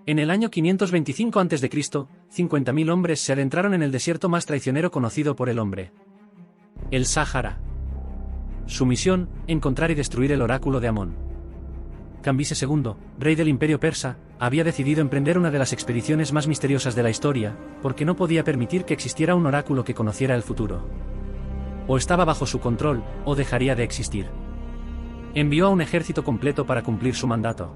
En el año 525 a.C., 50.000 hombres se adentraron en el desierto más traicionero conocido por el hombre: el Sáhara. Su misión: encontrar y destruir el oráculo de Amón. Cambises II, rey del Imperio Persa, había decidido emprender una de las expediciones más misteriosas de la historia, porque no podía permitir que existiera un oráculo que conociera el futuro. O estaba bajo su control, o dejaría de existir. Envió a un ejército completo para cumplir su mandato.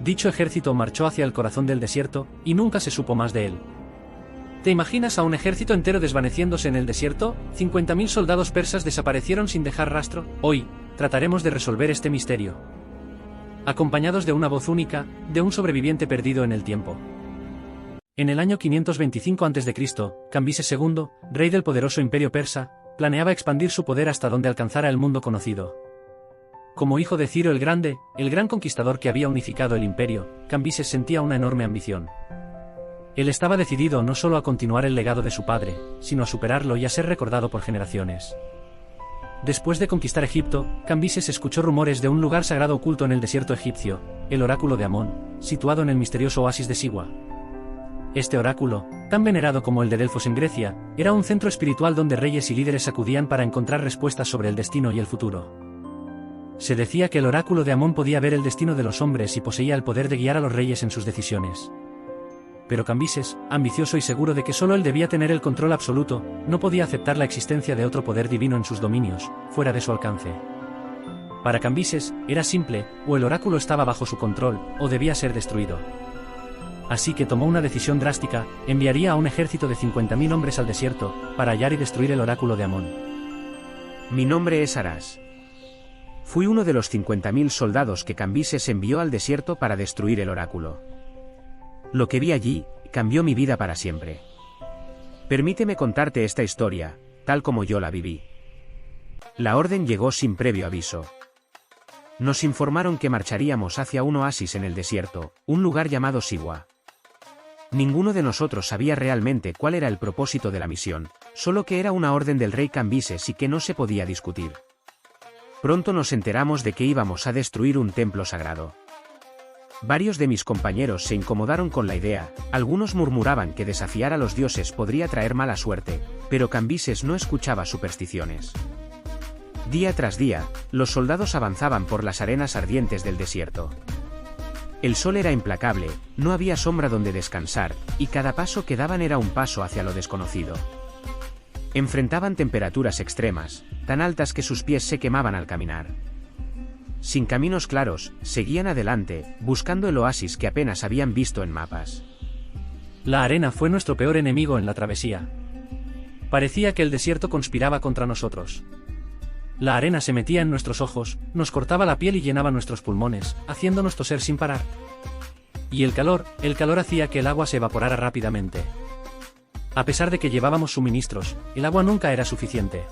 Dicho ejército marchó hacia el corazón del desierto, y nunca se supo más de él. ¿Te imaginas a un ejército entero desvaneciéndose en el desierto? 50.000 soldados persas desaparecieron sin dejar rastro. Hoy, trataremos de resolver este misterio, acompañados de una voz única, de un sobreviviente perdido en el tiempo. En el año 525 a.C., Cambises II, rey del poderoso Imperio Persa, planeaba expandir su poder hasta donde alcanzara el mundo conocido. Como hijo de Ciro el Grande, el gran conquistador que había unificado el imperio, Cambises sentía una enorme ambición. Él estaba decidido no solo a continuar el legado de su padre, sino a superarlo y a ser recordado por generaciones. Después de conquistar Egipto, Cambises escuchó rumores de un lugar sagrado oculto en el desierto egipcio, el oráculo de Amón, situado en el misterioso oasis de Siwa. Este oráculo, tan venerado como el de Delfos en Grecia, era un centro espiritual donde reyes y líderes acudían para encontrar respuestas sobre el destino y el futuro. Se decía que el oráculo de Amón podía ver el destino de los hombres y poseía el poder de guiar a los reyes en sus decisiones. Pero Cambises, ambicioso y seguro de que solo él debía tener el control absoluto, no podía aceptar la existencia de otro poder divino en sus dominios, fuera de su alcance. Para Cambises, era simple: o el oráculo estaba bajo su control, o debía ser destruido. Así que tomó una decisión drástica: enviaría a un ejército de 50.000 hombres al desierto, para hallar y destruir el oráculo de Amón. Mi nombre es Aras. Fui uno de los 50.000 soldados que Cambises envió al desierto para destruir el oráculo. Lo que vi allí cambió mi vida para siempre. Permíteme contarte esta historia, tal como yo la viví. La orden llegó sin previo aviso. Nos informaron que marcharíamos hacia un oasis en el desierto, un lugar llamado Siwa. Ninguno de nosotros sabía realmente cuál era el propósito de la misión, solo que era una orden del rey Cambises y que no se podía discutir. Pronto nos enteramos de que íbamos a destruir un templo sagrado. Varios de mis compañeros se incomodaron con la idea, algunos murmuraban que desafiar a los dioses podría traer mala suerte, pero Cambises no escuchaba supersticiones. Día tras día, los soldados avanzaban por las arenas ardientes del desierto. El sol era implacable, no había sombra donde descansar, y cada paso que daban era un paso hacia lo desconocido. Enfrentaban temperaturas extremas, tan altas que sus pies se quemaban al caminar. Sin caminos claros, seguían adelante, buscando el oasis que apenas habían visto en mapas. La arena fue nuestro peor enemigo en la travesía. Parecía que el desierto conspiraba contra nosotros. La arena se metía en nuestros ojos, nos cortaba la piel y llenaba nuestros pulmones, haciéndonos toser sin parar. Y el calor hacía que el agua se evaporara rápidamente. A pesar de que llevábamos suministros, el agua nunca era suficiente.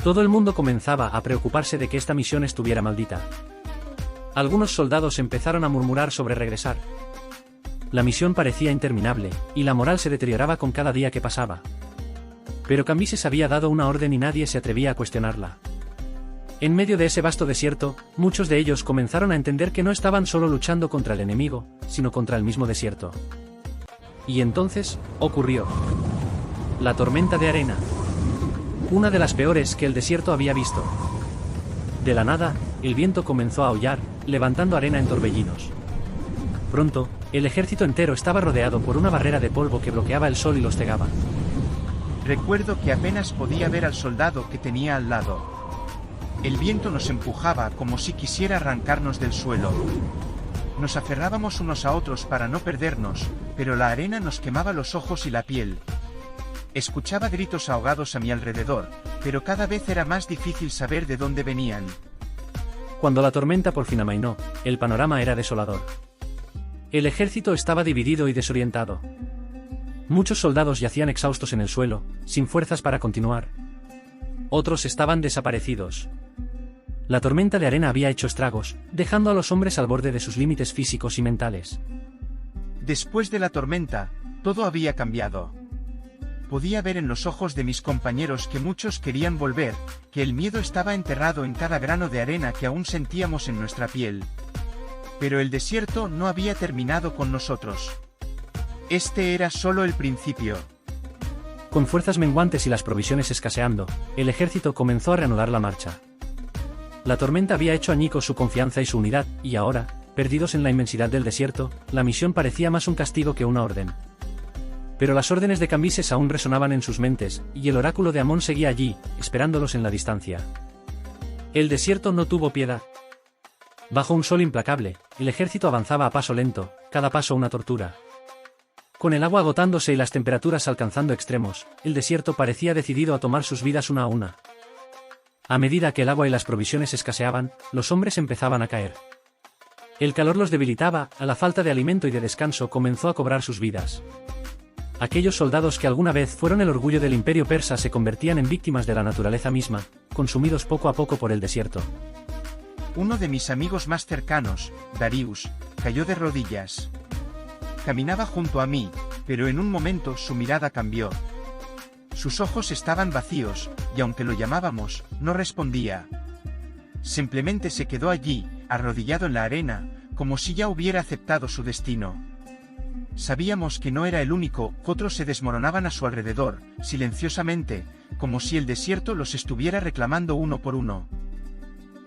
Todo el mundo comenzaba a preocuparse de que esta misión estuviera maldita. Algunos soldados empezaron a murmurar sobre regresar. La misión parecía interminable, y la moral se deterioraba con cada día que pasaba. Pero Cambises había dado una orden y nadie se atrevía a cuestionarla. En medio de ese vasto desierto, muchos de ellos comenzaron a entender que no estaban solo luchando contra el enemigo, sino contra el mismo desierto. Y entonces, ocurrió. La tormenta de arena. Una de las peores que el desierto había visto. De la nada, el viento comenzó a aullar, levantando arena en torbellinos. Pronto, el ejército entero estaba rodeado por una barrera de polvo que bloqueaba el sol y los cegaba. Recuerdo que apenas podía ver al soldado que tenía al lado. El viento nos empujaba como si quisiera arrancarnos del suelo. Nos aferrábamos unos a otros para no perdernos, pero la arena nos quemaba los ojos y la piel. Escuchaba gritos ahogados a mi alrededor, pero cada vez era más difícil saber de dónde venían. Cuando la tormenta por fin amainó, el panorama era desolador. El ejército estaba dividido y desorientado. Muchos soldados yacían exhaustos en el suelo, sin fuerzas para continuar. Otros estaban desaparecidos. La tormenta de arena había hecho estragos, dejando a los hombres al borde de sus límites físicos y mentales. Después de la tormenta, todo había cambiado. Podía ver en los ojos de mis compañeros que muchos querían volver, que el miedo estaba enterrado en cada grano de arena que aún sentíamos en nuestra piel. Pero el desierto no había terminado con nosotros. Este era solo el principio. Con fuerzas menguantes y las provisiones escaseando, el ejército comenzó a reanudar la marcha. La tormenta había hecho añicos su confianza y su unidad, y ahora, perdidos en la inmensidad del desierto, la misión parecía más un castigo que una orden. Pero las órdenes de Cambises aún resonaban en sus mentes, y el oráculo de Amón seguía allí, esperándolos en la distancia. El desierto no tuvo piedad. Bajo un sol implacable, el ejército avanzaba a paso lento, cada paso una tortura. Con el agua agotándose y las temperaturas alcanzando extremos, el desierto parecía decidido a tomar sus vidas una a una. A medida que el agua y las provisiones escaseaban, los hombres empezaban a caer. El calor los debilitaba, a la falta de alimento y de descanso comenzó a cobrar sus vidas. Aquellos soldados que alguna vez fueron el orgullo del imperio persa se convertían en víctimas de la naturaleza misma, consumidos poco a poco por el desierto. Uno de mis amigos más cercanos, Darius, cayó de rodillas. Caminaba junto a mí, pero en un momento su mirada cambió. Sus ojos estaban vacíos, y aunque lo llamábamos, no respondía. Simplemente se quedó allí, arrodillado en la arena, como si ya hubiera aceptado su destino. Sabíamos que no era el único, otros se desmoronaban a su alrededor, silenciosamente, como si el desierto los estuviera reclamando uno por uno.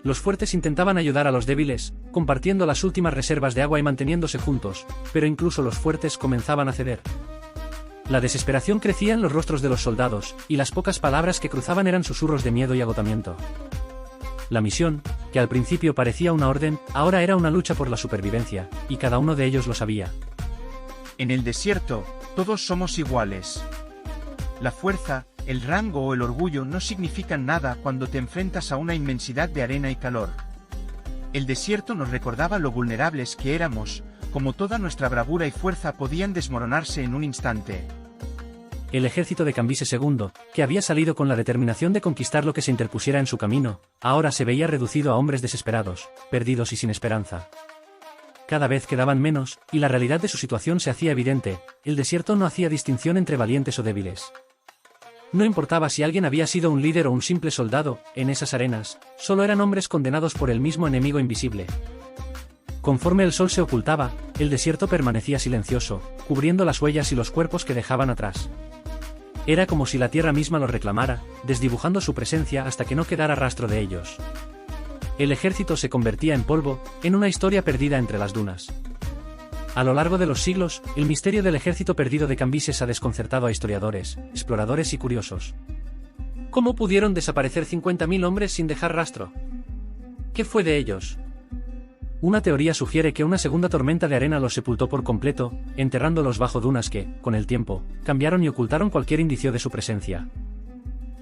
Los fuertes intentaban ayudar a los débiles, compartiendo las últimas reservas de agua y manteniéndose juntos, pero incluso los fuertes comenzaban a ceder. La desesperación crecía en los rostros de los soldados, y las pocas palabras que cruzaban eran susurros de miedo y agotamiento. La misión, que al principio parecía una orden, ahora era una lucha por la supervivencia, y cada uno de ellos lo sabía. En el desierto, todos somos iguales. La fuerza, el rango o el orgullo no significan nada cuando te enfrentas a una inmensidad de arena y calor. El desierto nos recordaba lo vulnerables que éramos, como toda nuestra bravura y fuerza podían desmoronarse en un instante. El ejército de Cambises II, que había salido con la determinación de conquistar lo que se interpusiera en su camino, ahora se veía reducido a hombres desesperados, perdidos y sin esperanza. Cada vez quedaban menos, y la realidad de su situación se hacía evidente, el desierto no hacía distinción entre valientes o débiles. No importaba si alguien había sido un líder o un simple soldado, en esas arenas, solo eran hombres condenados por el mismo enemigo invisible. Conforme el sol se ocultaba, el desierto permanecía silencioso, cubriendo las huellas y los cuerpos que dejaban atrás. Era como si la tierra misma los reclamara, desdibujando su presencia hasta que no quedara rastro de ellos. El ejército se convertía en polvo, en una historia perdida entre las dunas. A lo largo de los siglos, el misterio del ejército perdido de Cambises ha desconcertado a historiadores, exploradores y curiosos. ¿Cómo pudieron desaparecer 50.000 hombres sin dejar rastro? ¿Qué fue de ellos? Una teoría sugiere que una segunda tormenta de arena los sepultó por completo, enterrándolos bajo dunas que, con el tiempo, cambiaron y ocultaron cualquier indicio de su presencia.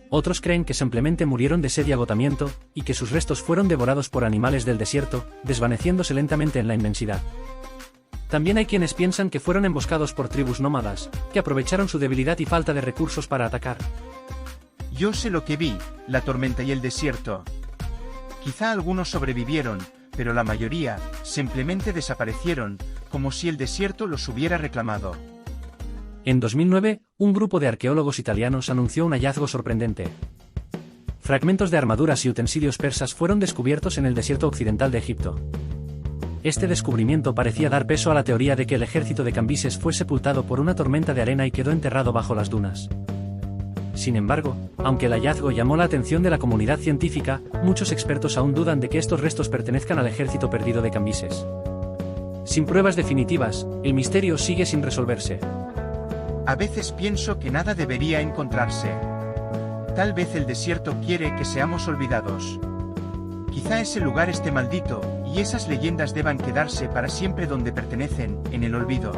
Otros creen que simplemente murieron de sed y agotamiento, y que sus restos fueron devorados por animales del desierto, desvaneciéndose lentamente en la inmensidad. También hay quienes piensan que fueron emboscados por tribus nómadas, que aprovecharon su debilidad y falta de recursos para atacar. Yo sé lo que vi, la tormenta y el desierto. Quizá algunos sobrevivieron, pero la mayoría, simplemente desaparecieron, como si el desierto los hubiera reclamado. En 2009, un grupo de arqueólogos italianos anunció un hallazgo sorprendente. Fragmentos de armaduras y utensilios persas fueron descubiertos en el desierto occidental de Egipto. Este descubrimiento parecía dar peso a la teoría de que el ejército de Cambises fue sepultado por una tormenta de arena y quedó enterrado bajo las dunas. Sin embargo, aunque el hallazgo llamó la atención de la comunidad científica, muchos expertos aún dudan de que estos restos pertenezcan al ejército perdido de Cambises. Sin pruebas definitivas, el misterio sigue sin resolverse. A veces pienso que nada debería encontrarse. Tal vez el desierto quiere que seamos olvidados. Quizá ese lugar esté maldito, y esas leyendas deban quedarse para siempre donde pertenecen, en el olvido.